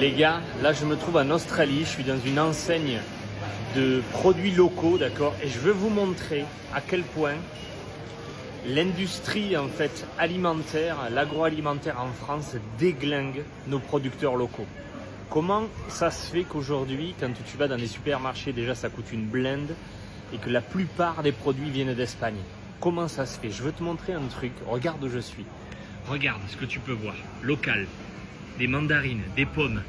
Les gars, là je me trouve en Australie, je suis dans une enseigne de produits locaux, d'accord, et je veux vous montrer à quel point l'industrie en fait alimentaire, l'agroalimentaire en France déglingue nos producteurs locaux. Comment ça se fait qu'aujourd'hui, quand tu vas dans des supermarchés, déjà ça coûte une blinde et que la plupart des produits viennent d'Espagne? Comment ça se fait? Je veux te montrer un truc, regarde où je suis. Regarde ce que tu peux voir, local, des mandarines, des pommes,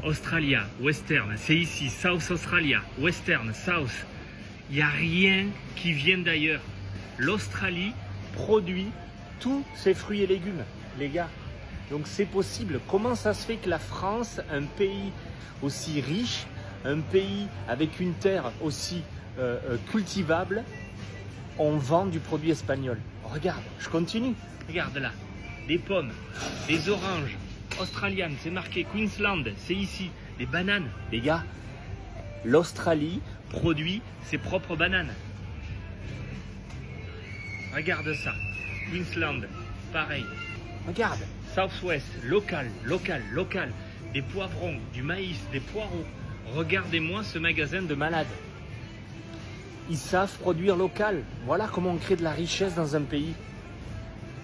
Australia, Western, c'est ici, South Australia, Western, South. Il n'y a rien qui vient d'ailleurs. L'Australie produit tous ses fruits et légumes, les gars. Donc c'est possible. Comment ça se fait que la France, un pays aussi riche, un pays avec une terre aussi cultivable, on vend du produit espagnol? Regarde, je continue. Regarde là, des pommes, des oranges, australiennes, c'est marqué Queensland, c'est ici. Des bananes, les gars. L'Australie produit ses propres bananes. Regarde ça. Queensland, pareil. Regarde, Southwest, local. Des poivrons, du maïs, des poireaux. Regardez-moi ce magasin de malades. Ils savent produire local. Voilà comment on crée de la richesse dans un pays.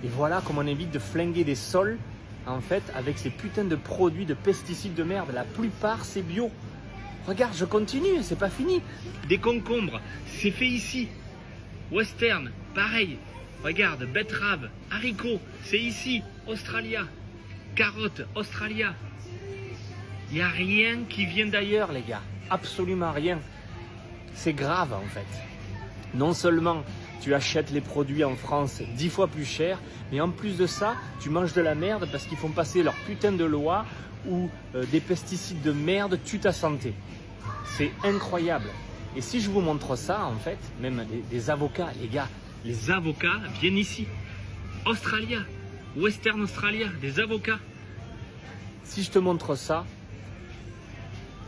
Et voilà comment on évite de flinguer des sols, en fait, avec ces putains de produits de pesticides de merde. La plupart, c'est bio. Regarde, je continue, c'est pas fini. Des concombres, c'est fait ici. Western, pareil. Regarde, betterave, haricots, c'est ici. Australia. Carottes, Australia. Il n'y a rien qui vient d'ailleurs, les gars. Absolument rien. C'est grave, en fait. Non seulement tu achètes les produits en France 10 fois plus cher, mais en plus de ça, tu manges de la merde parce qu'ils font passer leur putain de loi où des pesticides de merde tuent ta santé. C'est incroyable. Et si je vous montre ça, en fait, même des avocats, les gars, les avocats viennent ici. Australia, Western Australia, des avocats. Si je te montre ça,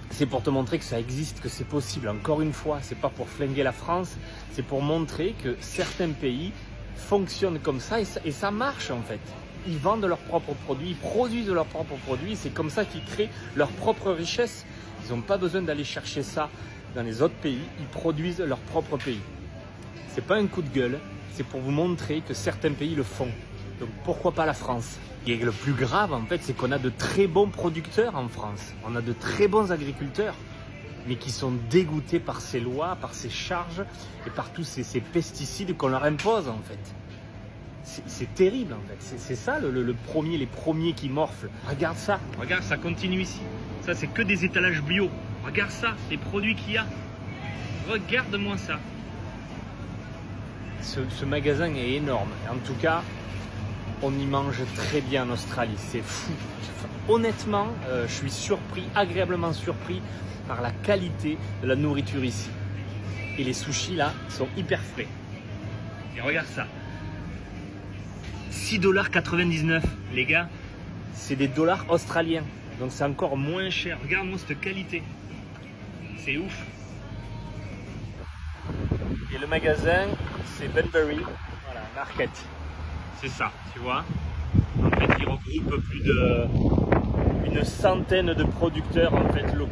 c'est pour te montrer que ça existe, que c'est possible. Encore une fois, c'est pas pour flinguer la France, c'est pour montrer que certains pays fonctionnent comme ça et ça marche en fait. Ils vendent leurs propres produits, ils produisent leurs propres produits, c'est comme ça qu'ils créent leur propre richesse. Ils n'ont pas besoin d'aller chercher ça dans les autres pays, ils produisent leur propre pays. C'est pas un coup de gueule, c'est pour vous montrer que certains pays le font. Donc pourquoi pas la France? Et le plus grave en fait, c'est qu'on a de très bons producteurs en France. On a de très bons agriculteurs, mais qui sont dégoûtés par ces lois, par ces charges et par tous ces pesticides qu'on leur impose en fait. C'est terrible en fait. C'est ça les premiers qui morflent. Regarde ça continue ici. Ça c'est que des étalages bio. Regarde ça, les produits qu'il y a. Regarde-moi ça. Ce magasin est énorme. En tout cas, on y mange très bien en Australie. C'est fou. Honnêtement, je suis surpris, agréablement surpris par la qualité de la nourriture ici. Et les sushis là sont hyper frais. Et regarde ça. 6,99 $, les gars. C'est des dollars australiens. Donc c'est encore moins cher. Regarde-moi cette qualité. C'est ouf. Et le magasin, c'est Bunbury, voilà, Market. C'est ça, tu vois. En fait, il regroupe plus d'une centaine de producteurs en fait locaux.